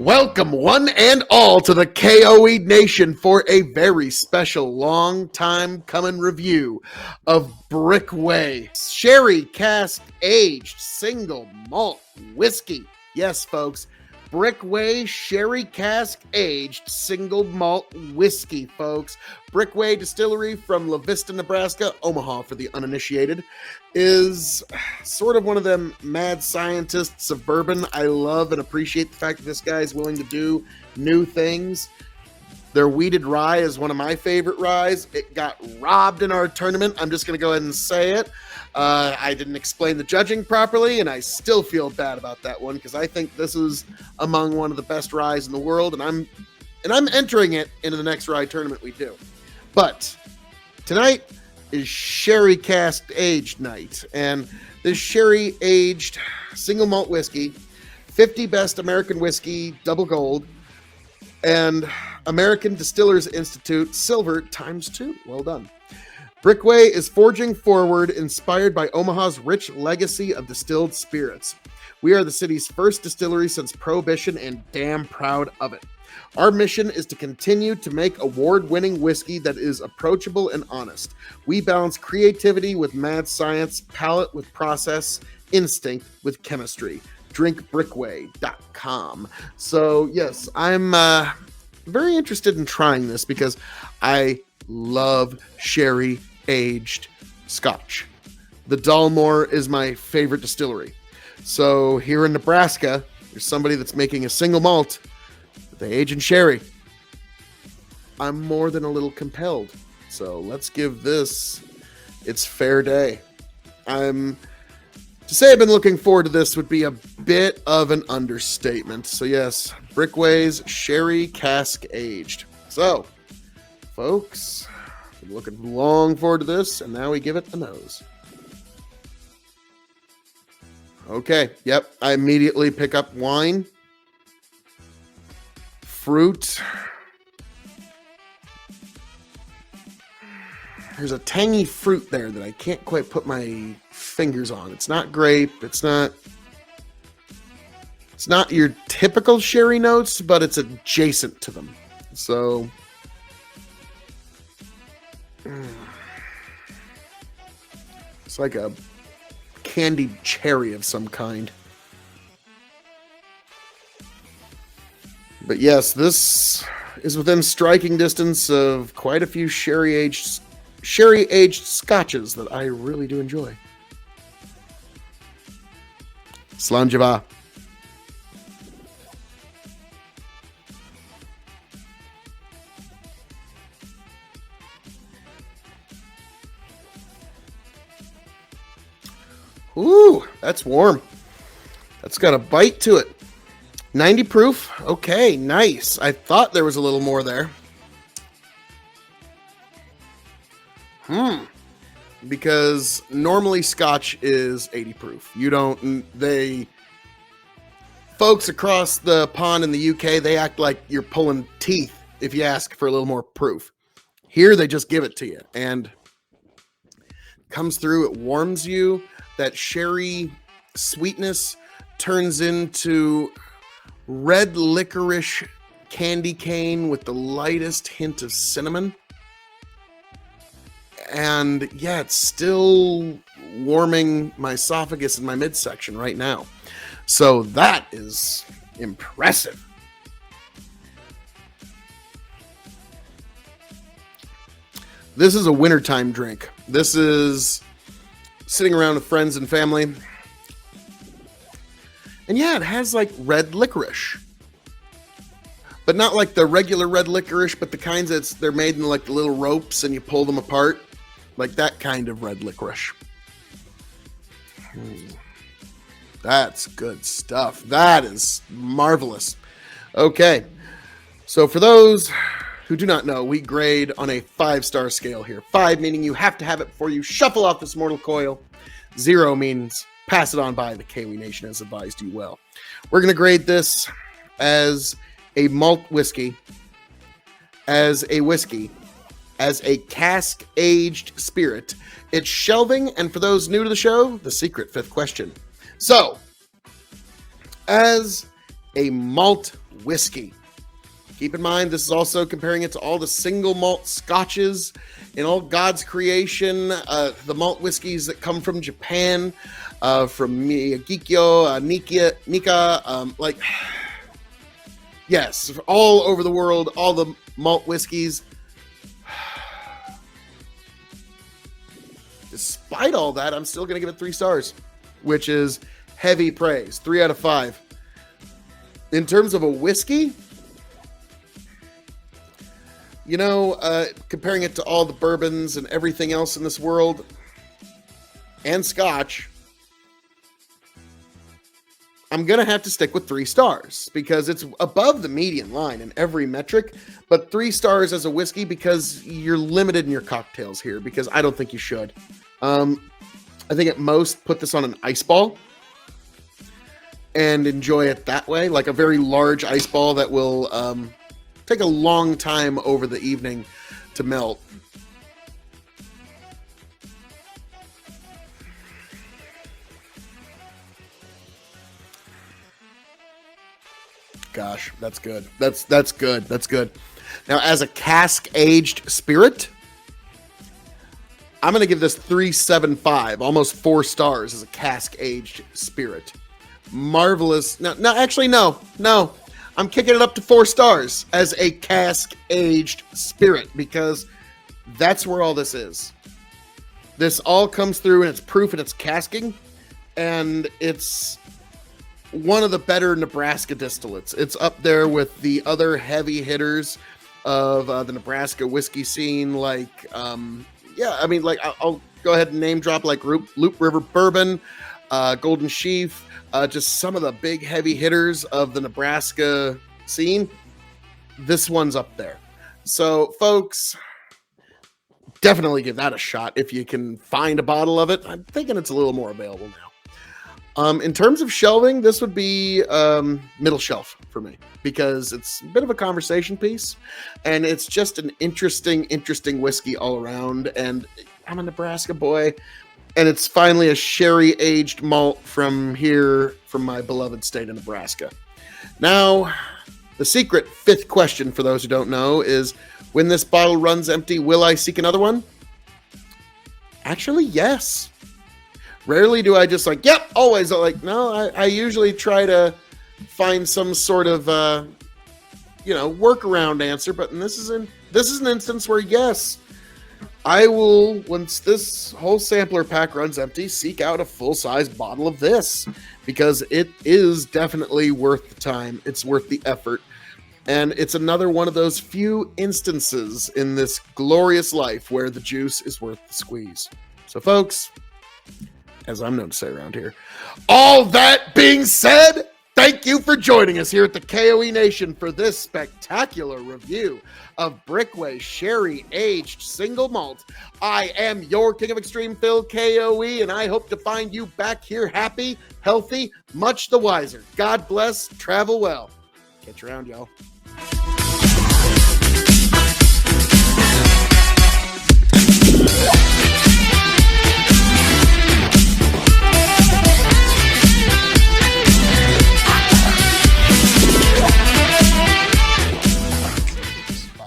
Welcome one and all to the K.O.E Nation for a very special long time coming review of Brickway Sherry Cask Aged Single Malt Whiskey. Yes, folks, Brickway Sherry Cask Aged Single Malt Whiskey, folks. Brickway Distillery from La Vista, Nebraska, Omaha for the uninitiated, is sort of one of them mad scientists of bourbon. I love and appreciate the fact that this guy is willing to do new things. Their weeded rye is one of my favorite ryes. It got robbed in our tournament. I'm just going to go ahead and say it. I didn't explain the judging properly, and I still feel bad about that one because I think this is among one of the best ryes in the world, and I'm entering it into the next rye tournament we do. But tonight is Sherry Cask Aged night, and this Sherry Aged single malt whiskey, 50 Best American Whiskey Double Gold, and American Distillers Institute Silver ×2. Well done. Brickway is forging forward, inspired by Omaha's rich legacy of distilled spirits. We are the city's first distillery since Prohibition, and damn proud of it. Our mission is to continue to make award-winning whiskey that is approachable and honest. We balance creativity with mad science, palate with process, instinct with chemistry. DrinkBrickway.com. So, yes, I'm very interested in trying this because I love sherry-aged scotch. The Dalmore is my favorite distillery. So here in Nebraska, there's somebody that's making a single malt that they age in sherry. I'm more than a little compelled. So let's give this its fair day. To say I've been looking forward to this would be a bit of an understatement. So yes, Brickway's Sherry Cask Aged. So, folks, been looking long forward to this, and now we give it a nose. Okay, yep, I immediately pick up wine, fruit. There's a tangy fruit there that I can't quite put my fingers on. It's not grape, it's not your typical sherry notes, but it's adjacent to them. So it's like a candied cherry of some kind. But yes, this is within striking distance of quite a few sherry-aged scotches that I really do enjoy. Slanjava. Ooh, that's warm. That's got a bite to it. 90 proof. Okay, nice. I thought there was a little more there. Because normally scotch is 80 proof. Folks across the pond in the UK, they act like you're pulling teeth if you ask for a little more proof. Here, they just give it to you. And it comes through, it warms you. That sherry sweetness turns into red licorice candy cane with the lightest hint of cinnamon. And yeah, it's still warming my esophagus and my midsection right now. So that is impressive. This is a wintertime drink. This is sitting around with friends and family. And yeah, it has like red licorice. But not like the regular red licorice, but the kinds they're made in like the little ropes and you pull them apart. Like that kind of red licorice. That's good stuff. That is marvelous. Okay. So for those who do not know, we grade on a 5-star scale here. 5 meaning you have to have it before you shuffle off this mortal coil. 0 means pass it on by. The K.O.E Nation has advised you well. We're going to grade this as a malt whiskey, as a whiskey, as a cask-aged spirit. It's shelving, and for those new to the show, the secret 5th question. So, as a malt whiskey. Keep in mind, this is also comparing it to all the single malt scotches in all God's creation, the malt whiskeys that come from Japan, from Miyagikyo, Nika, yes, all over the world, all the malt whiskeys. Despite all that, I'm still going to give it 3 stars, which is heavy praise. 3 out of 5. In terms of a whiskey, you know, comparing it to all the bourbons and everything else in this world, and scotch, I'm going to have to stick with 3 stars because it's above the median line in every metric, but 3 stars as a whiskey because you're limited in your cocktails here, because I don't think you should. I think at most put this on an ice ball and enjoy it that way, like a very large ice ball that will take a long time over the evening to melt. Gosh, that's good. That's good. That's good. Now, as a cask aged spirit, I'm going to give this 3.75, almost 4 stars as a cask aged spirit. Marvelous. No, actually, no. I'm kicking it up to 4 stars as a cask aged spirit because that's where all this is. This all comes through and it's proof and it's casking, and it's one of the better Nebraska distillates. It's up there with the other heavy hitters of the Nebraska whiskey scene, like, I'll go ahead and name drop like Loop River Bourbon, Golden Sheaf, just some of the big heavy hitters of the Nebraska scene. This one's up there. So, folks, definitely give that a shot if you can find a bottle of it. I'm thinking it's a little more available now. In terms of shelving, this would be middle shelf for me because it's a bit of a conversation piece, and it's just an interesting whiskey all around. And I'm a Nebraska boy, and it's finally a sherry aged malt from here, from my beloved state of Nebraska. Now, the secret 5th question for those who don't know is, when this bottle runs empty, will I seek another one? Actually, yes. Rarely do I just like, yep, always. No, I usually try to find some sort of, workaround answer. But this is an instance where, yes, I will, once this whole sampler pack runs empty, seek out a full-size bottle of this because it is definitely worth the time. It's worth the effort. And it's another one of those few instances in this glorious life where the juice is worth the squeeze. So, folks, as I'm known to say around here, all that being said, thank you for joining us here at the K.O.E. Nation for this spectacular review of Brickway Sherry Aged Single Malt. I am your King of Extreme, Phil, K.O.E., and I hope to find you back here happy, healthy, much the wiser. God bless, travel well. Catch you around, y'all.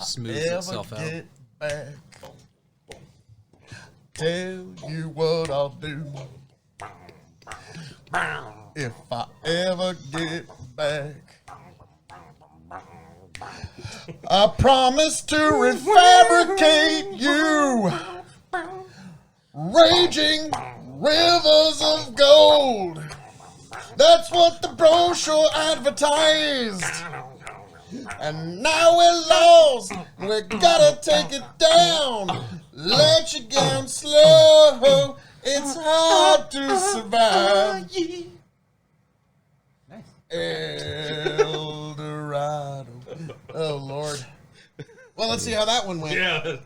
Smooths itself out. Get back. Tell you what I'll do. If I ever get back, I promise to refabricate you. Raging rivers of gold. That's what the brochure advertised. And now we're lost, we gotta take it down. Let you down slow, it's hard to survive. Nice. El Dorado. Oh, Lord. Well, let's see how that one went. Yeah.